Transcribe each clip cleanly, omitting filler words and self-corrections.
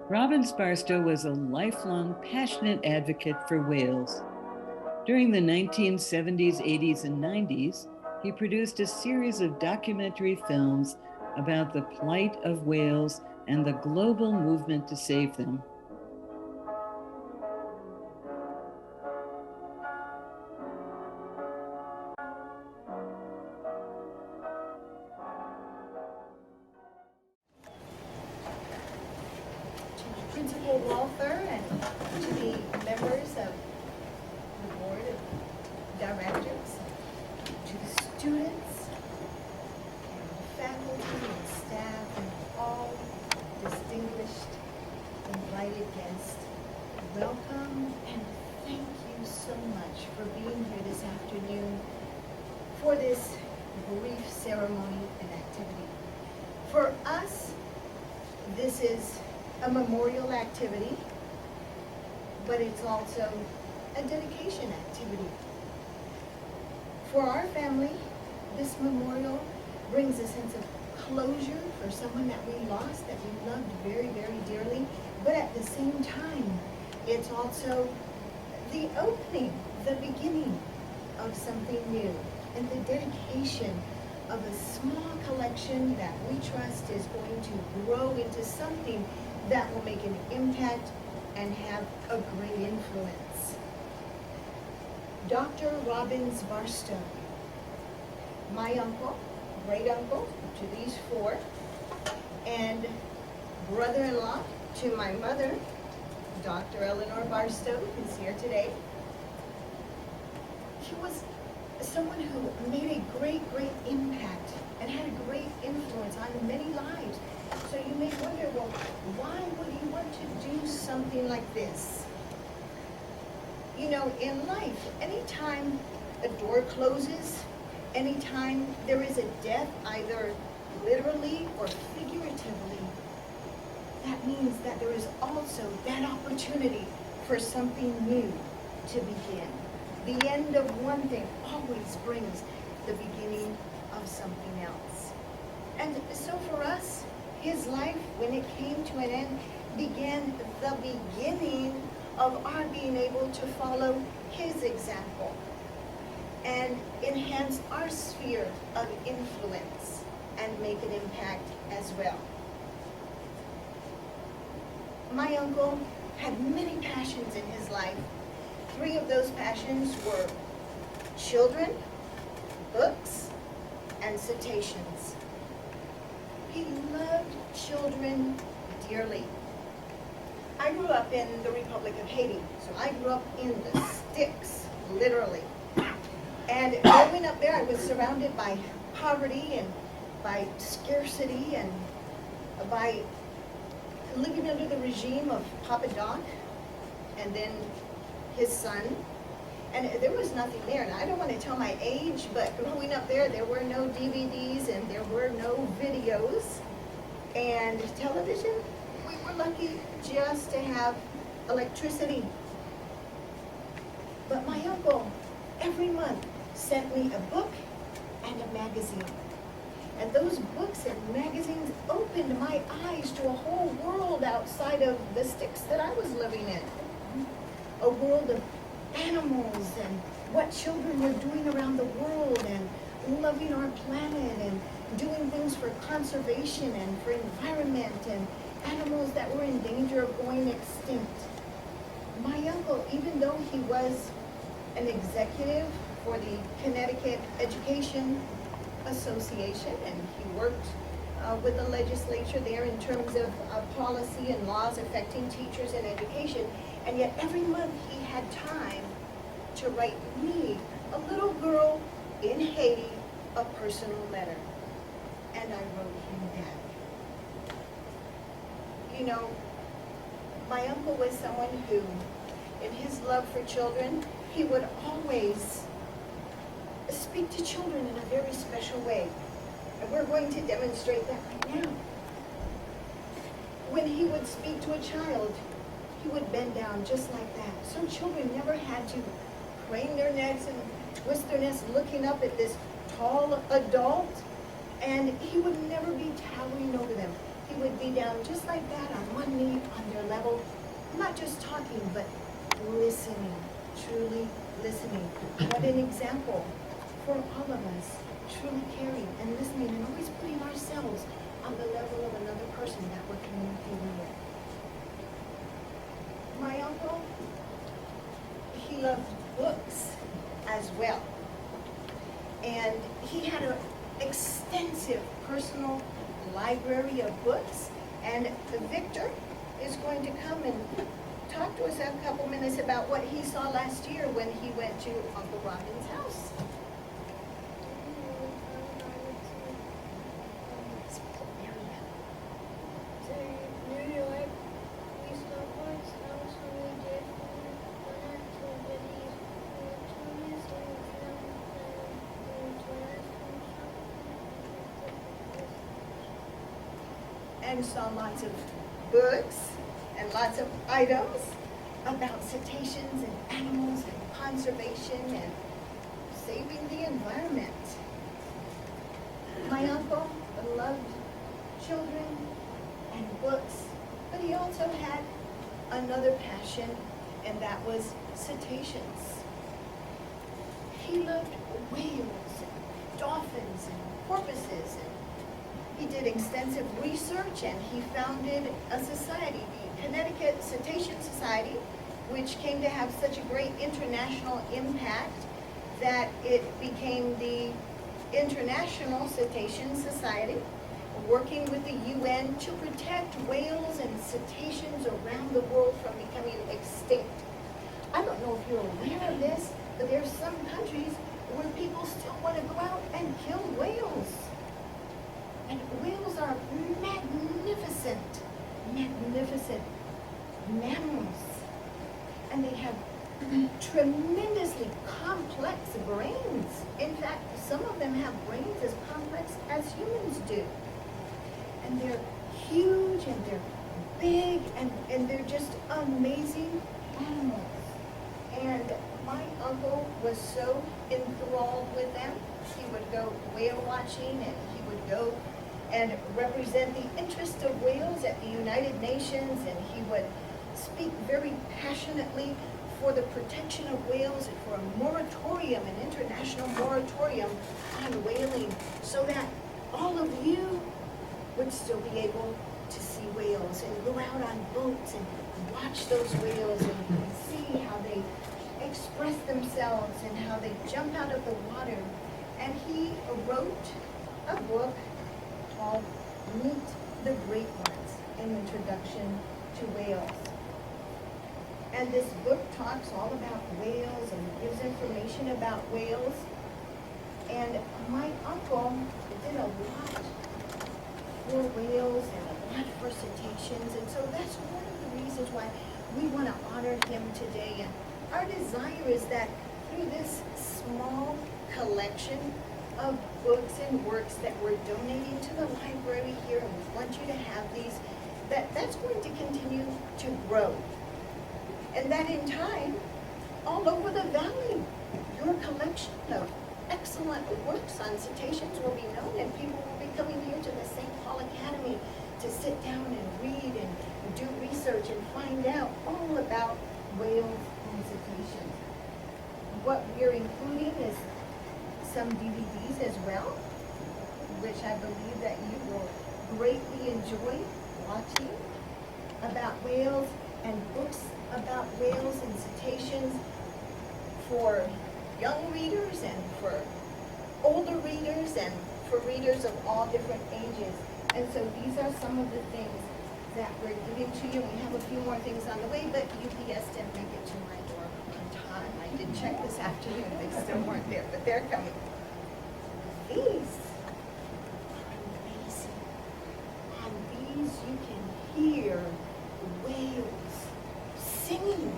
Robbins Barstow was a lifelong, passionate advocate for whales. During the 1970s, 80s, and 90s, he produced a series of documentary films about the plight of whales and the global movement to save them. Principal Walther and to the members of the board of directors, to the students, and faculty and staff, and all distinguished invited guests, welcome and thank you so much for being here this afternoon for this brief ceremony and activity. For us, this is a memorial activity, but it's also a dedication activity. For our family, this memorial brings a sense of closure for someone that we lost, that we loved very, very dearly, but at the same time, it's also the opening, the beginning of something new, and the dedication of a small collection that we trust is going to grow into something that will make an impact and have a great influence. Dr. Robbins Barstow, my uncle, great uncle to these four, and brother-in-law to my mother, Dr. Eleanor Barstow, who's here today. He was someone who made a great, great impact and had a great influence on many lives. So you may wonder, well, why would you want to do something like this? You know, in life, anytime a door closes, anytime there is a death, either literally or figuratively, that means that there is also that opportunity for something new to begin. The end of one thing always brings the beginning of something else. And so for us, his life, when it came to an end, began the beginning of our being able to follow his example and enhance our sphere of influence and make an impact as well. My uncle had many passions in his life. 3 of those passions were children, books, and cetaceans. He loved children dearly. I grew up in the Republic of Haiti, so I grew up in the sticks, literally. And growing up there, I was surrounded by poverty and by scarcity and by living under the regime of Papa Doc and then his son. And there was nothing there. And I don't want to tell my age, but growing up there, there were no DVDs and there were no videos. And television, we were lucky just to have electricity. But my uncle, every month, sent me a book and a magazine. And those books and magazines opened my eyes to a whole world outside of the sticks that I was living in. A world of animals and what children were doing around the world and loving our planet and doing things for conservation and for environment and animals that were in danger of going extinct. My uncle, even though he was an executive for the Connecticut Education Association, and he worked with the legislature there in terms of policy and laws affecting teachers and education, and yet every month he had time to write me, a little girl in Haiti, a personal letter. And I wrote him back. You know, my uncle was someone who, in his love for children, he would always speak to children in a very special way. And we're going to demonstrate that right now. When he would speak to a child, he would bend down just like that. So children never had to crane their necks and twist their necks looking up at this tall adult. And he would never be towering over them. He would would be down just like that on one knee on their level, not just talking, but listening, truly listening. What an example for all of us, truly caring and listening and always putting ourselves on the level of another person that we're communicating with. My uncle, he loved books as well. And he had an extensive personal library of books. And Victor is going to come and talk to us a couple minutes about what he saw last year when he went to Uncle Robbins' house. And saw lots of books and lots of items about cetaceans and animals and conservation and saving the environment. My uncle loved children and books, but he also had another passion, and that was cetaceans. He loved whales and dolphins and porpoises, and he did extensive research, and he founded a society, the Connecticut Cetacean Society, which came to have such a great international impact that it became the International Cetacean Society, working with the UN to protect whales and cetaceans around the world from becoming extinct. I don't know if you're aware of this, but there are some countries where people still want to go out and kill whales. And whales are magnificent, magnificent mammals. And they have tremendously complex brains. In fact, some of them have brains as complex as humans do. And they're huge, and they're big, and they're just amazing animals. And my uncle was so enthralled with them. He would go whale watching, and he would go and represent the interest of whales at the United Nations, and he would speak very passionately for the protection of whales and for a moratorium, an international moratorium on whaling, so that all of you would still be able to see whales and go out on boats and watch those whales and see how they express themselves and how they jump out of the water. And he wrote a book called Meet the Great Ones, an introduction to whales. And this book talks all about whales and gives information about whales. And my uncle did a lot for whales and a lot for cetaceans. And so that's one of the reasons why we want to honor him today. And our desire is that through this small collection of books and works that we're donating to the library here, and we want you to have these, that's going to continue to grow. And that in time, all over the valley, your collection of excellent works on cetaceans will be known, and people will be coming here to the St. Paul Academy to sit down and read and do research and find out all about whales and cetaceans. What we're including is some DVDs as well, which I believe that you will greatly enjoy watching, about whales, and books about whales and cetaceans for young readers and for older readers and for readers of all different ages. And so these are some of the things that we're giving to you. We have a few more things on the way, but UPS didn't make it to my door on time. I did check this afternoon. They still weren't there, but they're coming. These are amazing. On these you can hear whales singing.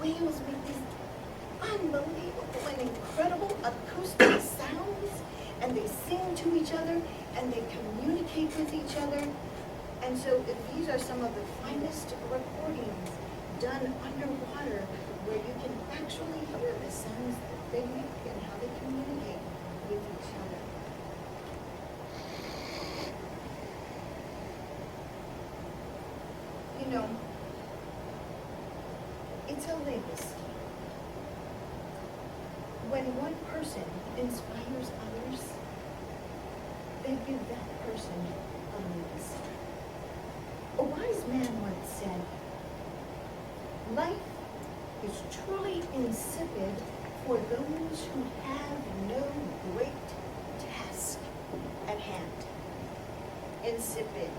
Whales make these unbelievable and incredible acoustic sounds, and they sing to each other, and they communicate with each other. And so these are some of the finest recordings done underwater, where you can actually hear the sounds that they make and how they communicate with each other. You know, it's a legacy. When one person inspires others, they give that person a legacy. A wise man once said, life is truly insipid for those who have no great task at hand. Insipid.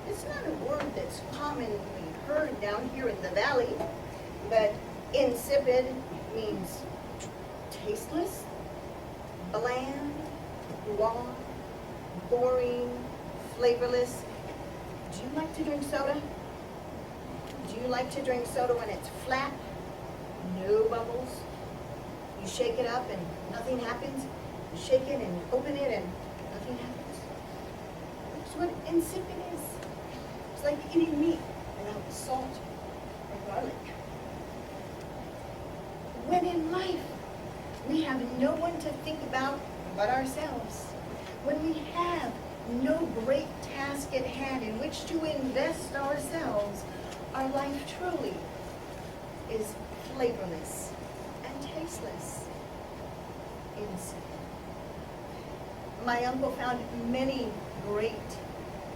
It's not a word that's commonly heard down here in the valley, but insipid means tasteless, bland, raw, boring, flavorless. Do you like to drink soda? Do you like to drink soda when it's flat? No bubbles? You shake it up and nothing happens? You shake it and open it and nothing happens? That's what insipid is. It's like eating meat without salt or garlic. When in life we have no one to think about but ourselves, when we have no great task at hand in which to invest ourselves, our life truly is flavorless and tasteless, insipid. My uncle found many great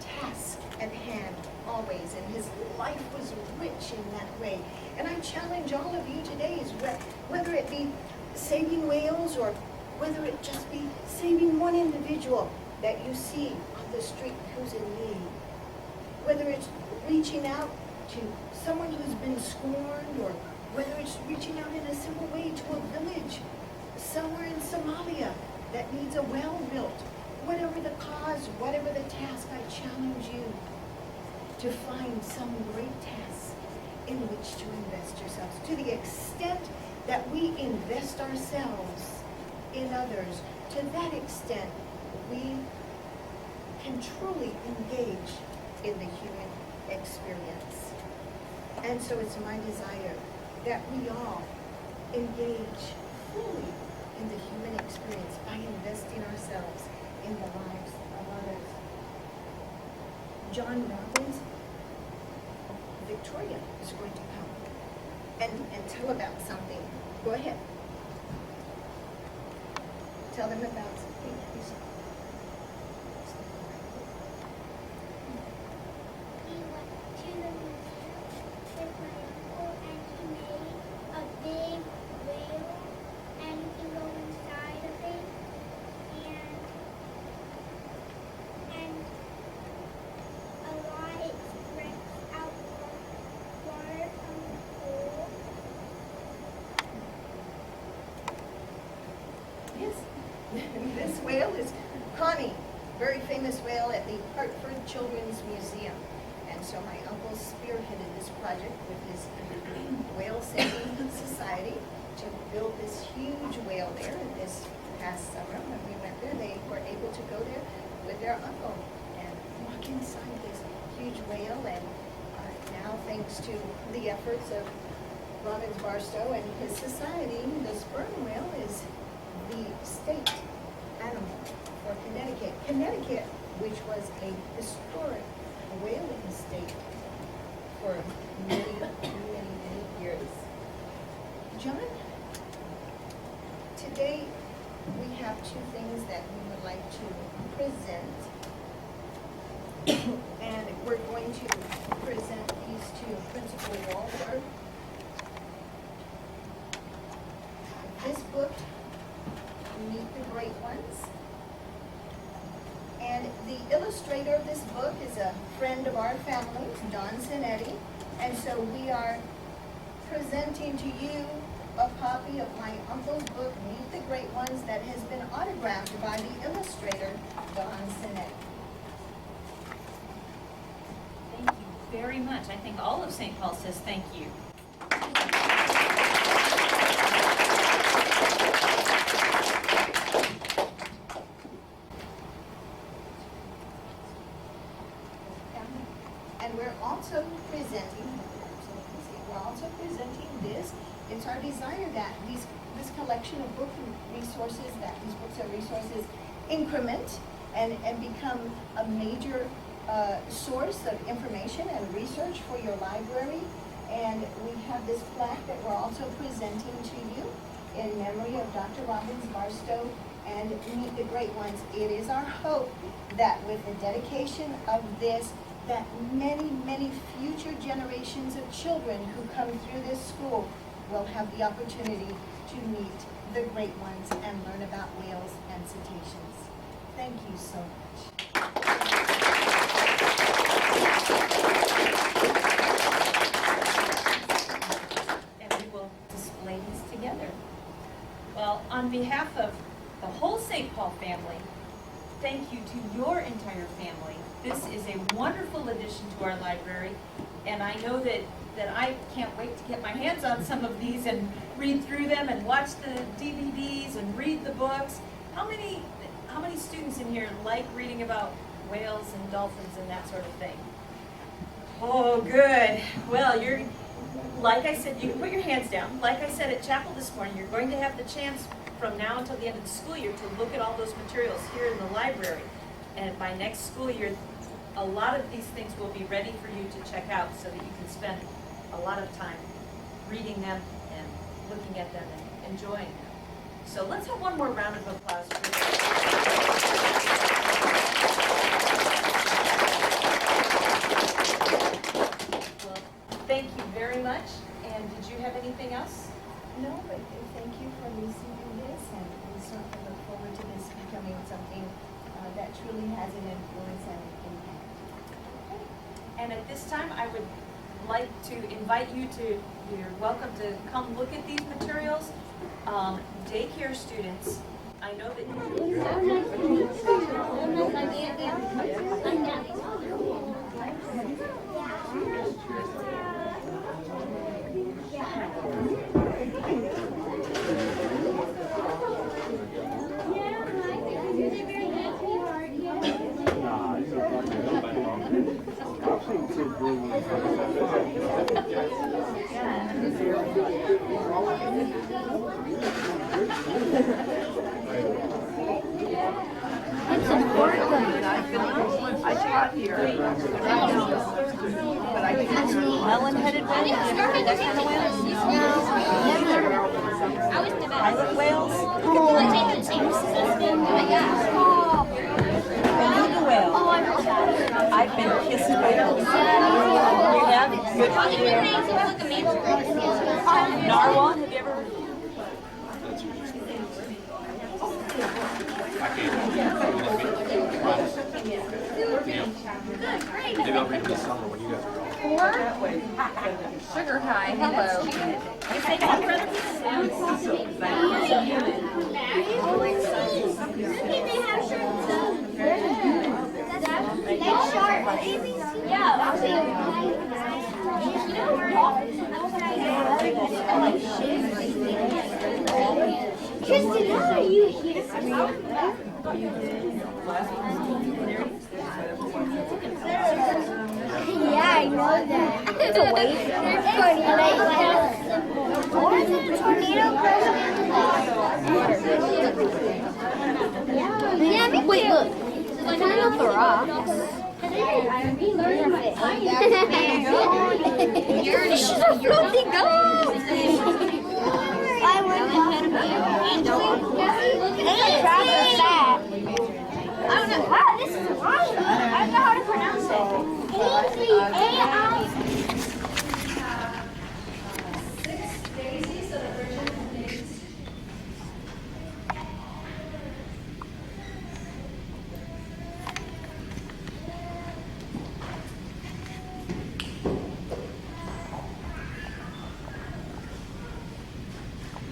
tasks at hand always, and his life was rich in that way. And I challenge all of you today, is whether it be saving whales or whether it just be saving one individual that you see on the street who's in need, whether it's reaching out to someone who's been scorned, or whether it's reaching out in a simple way to a village somewhere in Somalia that needs a well built. Whatever the cause, whatever the task, I challenge you to find some great task in which to invest yourselves. To the extent that we invest ourselves in others, to that extent we can truly engage in the human experience. And so it's my desire that we all engage fully in the human experience by investing ourselves in the lives of others. John Robbins, Victoria is going to come and tell about something. Go ahead. Tell them about something. We went to the museum with my uncle, and he made a big whale, and you can go inside of it, and a lot it spreads out water from the pool. Yes. This whale is Connie, very famous whale at the Hartford Children's Museum. And so my uncle spearheaded this project with his Whale Saving Society to build this huge whale there. And this past summer, when we went there, they were able to go there with their uncle and walk inside this huge whale. And now, thanks to the efforts of Robbins Barstow and his society, the sperm whale is the state animal for Connecticut. Connecticut, which was a historic whaling state for many, many, many years. John, today we have two things that we would like to present. And we're going to present these to Principal Walter. This book, Meet the Great Ones. And the illustrator of this book is a friend of our family, Don Sinetti. And so we are presenting to you a copy of my uncle's book, Meet the Great Ones, that has been autographed by the illustrator, Don Sinetti. Thank you very much. I think all of St. Paul says thank you. And we're also presenting this. It's our desire that this collection of book resources, that these books and resources increment and become a major source of information and research for your library. And we have this plaque that we're also presenting to you in memory of Dr. Robbins, Barstow, and Meet the Great Ones. It is our hope that with the dedication of this, that many, many future generations of children who come through this school will have the opportunity to meet the great ones and learn about whales and cetaceans. Thank you so much. And we will display these together. Well, on behalf of the whole St. Paul family, thank you to your entire family. This is a wonderful addition to our library, and I know that I can't wait to get my hands on some of these and read through them and watch the DVDs and read the books. How many students in here like reading about whales and dolphins and that sort of thing? Oh, good. Well, like I said, you can put your hands down. Like I said at chapel this morning, you're going to have the chance from now until the end of the school year to look at all those materials here in the library. And by next school year, a lot of these things will be ready for you to check out so that you can spend a lot of time reading them and looking at them and enjoying them. So let's have one more round of applause for them. Well, thank you very much. And did you have anything else? No, but thank you for receiving this, and we certainly look forward to this becoming something that truly has an influence and an impact. And at this time, I would like to invite you you're welcome to come look at these materials. Daycare students, I know that It's important. I taught here. Melon-headed whales? That kind of whales? Pilot whales? Beluga whale. I've been kissed by those. You have? Good. Narwhal? Have you ever? Maybe I'll read them this summer when you guys are gone. Sugar high, hello. Kristen, how are you here? Yeah, I know that. It's a wave. Or is it a tornado? Yeah, me too. Wait, look. It's kind of the rocks. She's a floating ghost. I went ahead of you. And Travis fat. I don't know. Wow, this is awesome. I don't know how to pronounce it. A-I.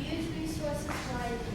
Use resources wisely.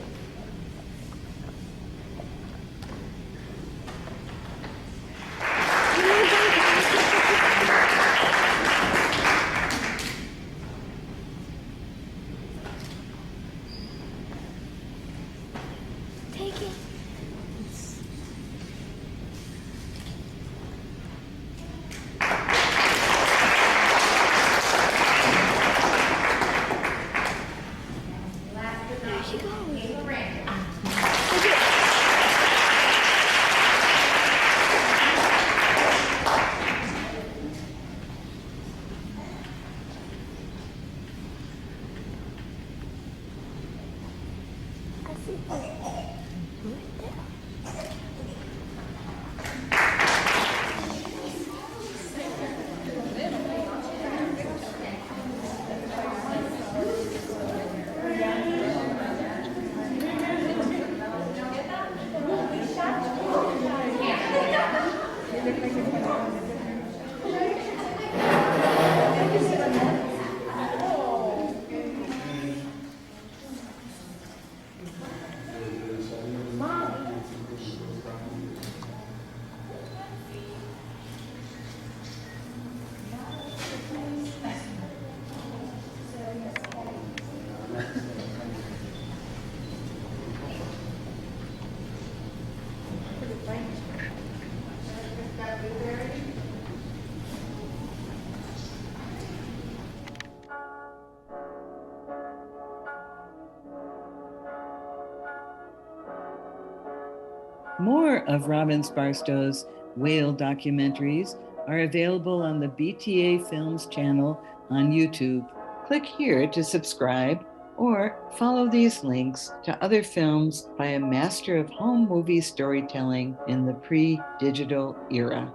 More of Robbins Barstow's whale documentaries are available on the BTA Films channel on YouTube. Click here to subscribe or follow these links to other films by a master of home movie storytelling in the pre-digital era.